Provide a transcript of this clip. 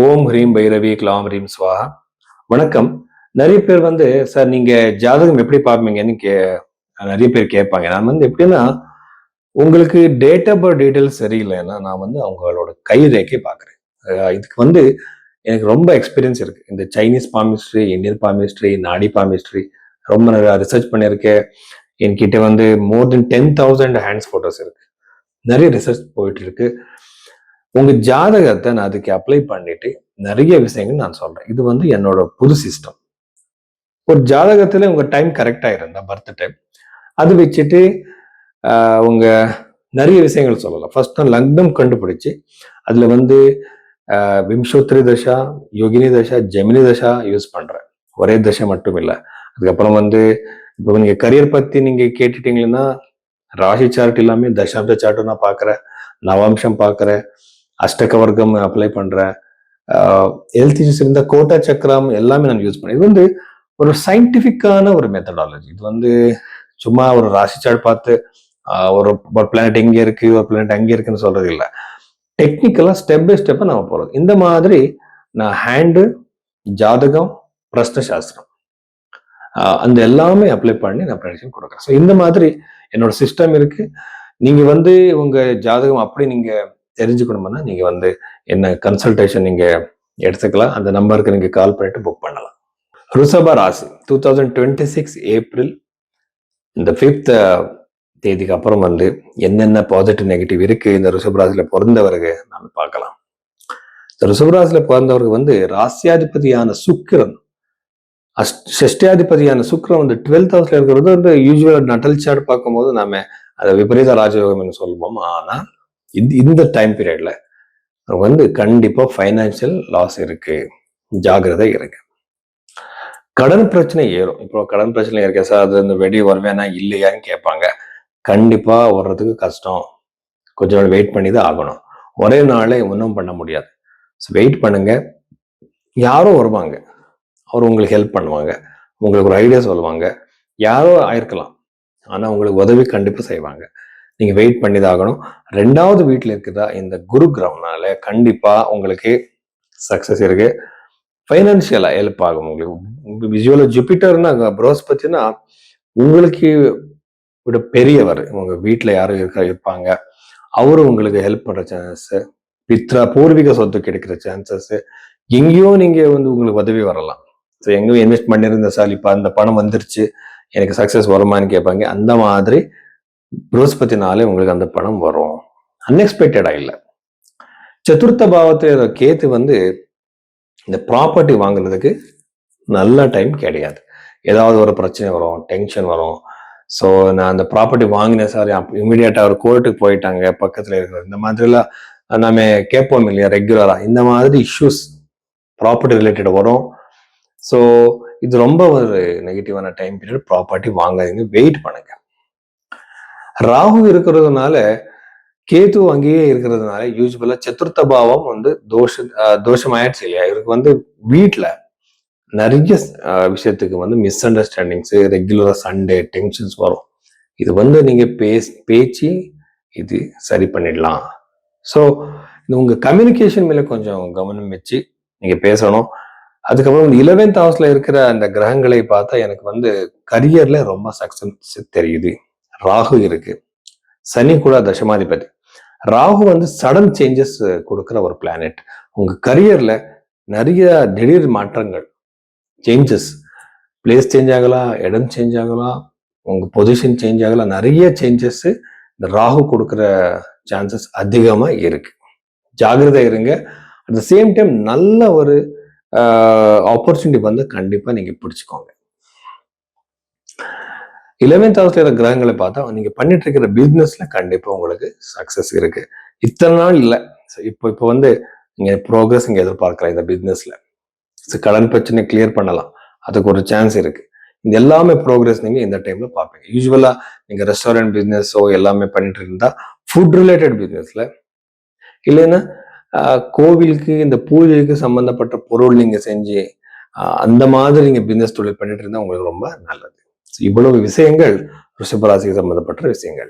ஓம் ஹ்ரீம் பைரவி க்லாம் ஹ்ரீம் ஸ்வாஹா. வணக்கம். நிறைய பேர் சார் நீங்க ஜாதகம் எப்படி பார்ப்பீங்கன்னு நிறைய பேர் கேட்பாங்க. நான் எப்படின்னா, உங்களுக்கு டேட் ஆஃப் பர்த் டீடைல்ஸ் சரியில்லைன்னா நான் அவங்களோட கை ரேகை பார்க்குறேன். இதுக்கு எனக்கு ரொம்ப எக்ஸ்பீரியன்ஸ் இருக்கு. இந்த சைனீஸ் பாமிஸ்ட்ரி, இந்தியன் பாமிஸ்ட்ரி, நாடி பாமிஸ்ட்ரி ரொம்ப ரிசர்ச் பண்ணியிருக்கேன். என்கிட்ட மோர் தென் 10,000 ஹேண்ட்ஸ் போட்டோஸ் இருக்கு. நிறைய ரிசர்ச் போயிட்டு இருக்கு. உங்க ஜாதகத்தை நான் அதுக்கு அப்ளை பண்ணிட்டு நிறைய விஷயங்கள் நான் சொல்றேன். இது என்னோட புது சிஸ்டம். ஒரு ஜாதகத்துல உங்க டைம் கரெக்டா இருந்தா பர்த் டைம் அது வச்சுட்டு உங்க நிறைய விஷயங்கள் சொல்லலாம். ஃபர்ஸ்ட் நான் லக்னம் கண்டுபிடிச்சு அதுல விம்சோத்ரி தசா, யோகினி தசா, ஜெமினி தசா யூஸ் பண்றேன். ஒரே தசை மட்டும் இல்லை. அதுக்கப்புறம் இப்போ நீங்க கரியர் பத்தி நீங்க கேட்டுட்டீங்கன்னா ராசி சார்ட் எல்லாமே தசாப்த சார்ட்டும் நான் பார்க்குறேன், நவாம்சம் பார்க்குறேன், அஷ்டக வர்க்கம் அப்ளை பண்றேன், ஹெல்த் இஷ்யூஸ் இருந்த கோட்டா சக்கரம் எல்லாமே நான் யூஸ் பண்ணேன். இது ஒரு சயின்டிபிக்கான ஒரு மெத்தடாலஜி. இது சும்மா ஒரு ராசி சார்ட் பார்த்து ஒரு பிளானட் எங்க இருக்கு, ஒரு பிளானட் அங்கே இருக்குன்னு சொல்றது இல்லை. டெக்னிக்கலா ஸ்டெப் பை ஸ்டெப்பா நம்ம போறது. இந்த மாதிரி நான் ஹேண்டு, ஜாதகம், பிரஷ்ன சாஸ்திரம் அந்த எல்லாமே அப்ளை பண்ணி நான் ப்ரெடிக்ஷன் கொடுக்குறேன். ஸோ இந்த மாதிரி என்னோட சிஸ்டம் இருக்கு. நீங்க உங்க ஜாதகம் அப்படி நீங்க தெரிஞ்சுக்கணும்னா நீங்க என்ன கன்சல்டேஷன் நீங்க எடுத்துக்கலாம். அந்த நம்பருக்கு நீங்க கால் பண்ணிட்டு புக் பண்ணலாம். ரிஷப ராசி 2026 ஏப்ரல் இந்த 5th தேதிக்கு அப்புறம் என்னென்ன பாசிட்டிவ் நெகட்டிவ் இருக்கு இந்த ரிஷப ராசியில பிறந்தவருக்கு நம்ம பார்க்கலாம். இந்த ரிஷப ராசியில பிறந்தவருக்கு ராசியாதிபதியான சுக்கிரன், ஷஷ்டியாதிபதியான சுக்கிரன் 12th ஹவுஸ்ல இருக்கிறது யூஸ்வலா நட்டல் சார்ட் பார்க்கும்போது நாம அதை விபரீத ராஜயோகம் சொல்லுவோம். ஆனா இந்த டைம் பீரியட்ல கண்டிப்பா பைனான்சியல் லாஸ் இருக்கு, ஜாகிரதை இருக்கு. கடன் பிரச்சனை ஏறும். இப்போ கடன் பிரச்சனை இருக்க சார், அது இந்த வெடி வருவேனா இல்லையான்னு கேட்பாங்க. கண்டிப்பா வர்றதுக்கு கஷ்டம். கொஞ்சம் நாள் வெயிட் பண்ணி தான் ஆகணும். ஒரே நாளே ஒன்றும் பண்ண முடியாது. வெயிட் பண்ணுங்க. யாரோ வருவாங்க, அவர் உங்களுக்கு ஹெல்ப் பண்ணுவாங்க, உங்களுக்கு ஒரு ஐடியா சொல்லுவாங்க. யாரோ ஆயிருக்கலாம், ஆனா உங்களுக்கு உதவி கண்டிப்பா செய்வாங்க. நீங்க வெயிட் பண்ணி தான் ஆகணும். 2வது வீட்டுல இருக்குதா இந்த குரு கிரகம்னால கண்டிப்பா உங்களுக்கு சக்சஸ் இருக்கு. பைனான்சியலா ஹெல்ப் ஆகும். உங்களுக்கு விஜுவல ஜூபிட்டர்னா ப்ரோஸ்பத்தினா உங்களுக்கு விட பெரியவர், உங்க வீட்டுல யாரும் இருப்பாங்க, அவரும் உங்களுக்கு ஹெல்ப் பண்ற சான்சஸ், பித்ரா பூர்வீக சொத்து கிடைக்கிற சான்சஸ், எங்கேயோ நீங்க உங்களுக்கு உதவி வரலாம். ஸோ எங்கேயும் இன்வெஸ்ட் பண்ணியிருந்த சார் இப்ப அந்த பணம் வந்துருச்சு, எனக்கு சக்சஸ் வருமானு கேட்பாங்க. அந்த மாதிரி ப்ரோஸ்பத்தினாலே உங்களுக்கு அந்த பணம் வரும். அன்எக்ஸ்பெக்டடா இல்லை. சதுர்த்த பாவத்துல கேத்து இந்த ப்ராப்பர்ட்டி வாங்குறதுக்கு நல்ல டைம் கிடையாது. ஏதாவது ஒரு பிரச்சனை வரும், டென்ஷன் வரும். ஸோ நான் அந்த ப்ராப்பர்ட்டி வாங்கினேன் சார், இமீடியட்டா ஒரு கோர்ட்டுக்கு போயிட்டாங்க பக்கத்துல இருக்கிற, இந்த மாதிரிலாம் நாம கேட்போம் இல்லையா ரெகுலரா. இந்த மாதிரி இஷ்யூஸ் ப்ராப்பர்ட்டி ரிலேட்டட் வரும். ஸோ இது ரொம்ப ஒரு நெகட்டிவான டைம் பீரியட். ப்ராப்பர்ட்டி வாங்காதீங்க, வெயிட் பண்ணுங்க. ராகு இருக்கிறதுனால, கேது அங்கேயே இருக்கிறதுனால யூஸ்வலா சதுர்த்த பாவம் தோஷமாயிடுச்சு இல்லையா. இவருக்கு வீட்டுல நிறைய விஷயத்துக்கு மிஸ் அண்டர்ஸ்டாண்டிங்ஸ், ரெகுலரா சண்டே டென்ஷன்ஸ் வரும். இது நீங்க பேச்சு இது சரி பண்ணிடலாம். ஸோ உங்க கம்யூனிகேஷன் மேல கொஞ்சம் கவனம் வச்சு நீங்க பேசணும். அதுக்கப்புறம் 11th ஹவுஸ்ல இருக்கிற அந்த கிரகங்களை பார்த்தா எனக்கு கரியர்ல ரொம்ப சக்சஸ் தெரியுது. ராகு இருக்கு, சனி கூட தசமாதிபதி. ராகு சடன் சேஞ்சஸ் கொடுக்குற ஒரு பிளானட். உங்க கரியர்ல நிறைய திடீர் மாற்றங்கள், சேஞ்சஸ், பிளேஸ் சேஞ்ச் ஆகலாம், இடம் சேஞ்ச் ஆகலாம், உங்க பொசிஷன் சேஞ்ச் ஆகலாம். நிறைய சேஞ்சஸ் இந்த ராகு கொடுக்குற சான்சஸ் அதிகமா இருக்கு. ஜாகிரதை இருங்க. அட் த சேம் டைம் நல்ல ஒரு ஆப்பர்ச்சுனிட்டி கண்டிப்பா நீங்க பிடிச்சுக்கோங்க. 11th ஹவுஸ்ல இருக்கிற கிரகங்களை பார்த்தா நீங்க பண்ணிட்டு இருக்கிற பிசினஸ்ல கண்டிப்பா உங்களுக்கு சக்சஸ் இருக்கு. இத்தனை நாள் இல்லை, இப்போ நீங்க ப்ரோக்ரஸ் இங்க எதிர்பார்க்கலாம் இந்த பிசினஸ்ல. கடன் பிரச்சனை கிளியர் பண்ணலாம், அதுக்கு ஒரு சான்ஸ் இருக்கு. இந்த எல்லாமே ப்ரோக்ரஸ் நீங்க இந்த டைம்ல பார்ப்பீங்க. யூஸ்வலா நீங்க ரெஸ்டாரண்ட் பிசினஸோ எல்லாமே பண்ணிட்டு இருந்தா ஃபுட் ரிலேட்டட் பிசினஸ்ல, இல்லைன்னா கோவிலுக்கு இந்த பூஜைக்கு சம்பந்தப்பட்ட பொருள் நீங்க செஞ்சு அந்த மாதிரி நீங்க பிசினஸ் தொழில் பண்ணிட்டு இருந்தா உங்களுக்கு ரொம்ப நல்லது. இவ்வளவு விஷயங்கள் ரிஷபராசிக்கு சம்பந்தப்பட்ட விஷயங்கள்.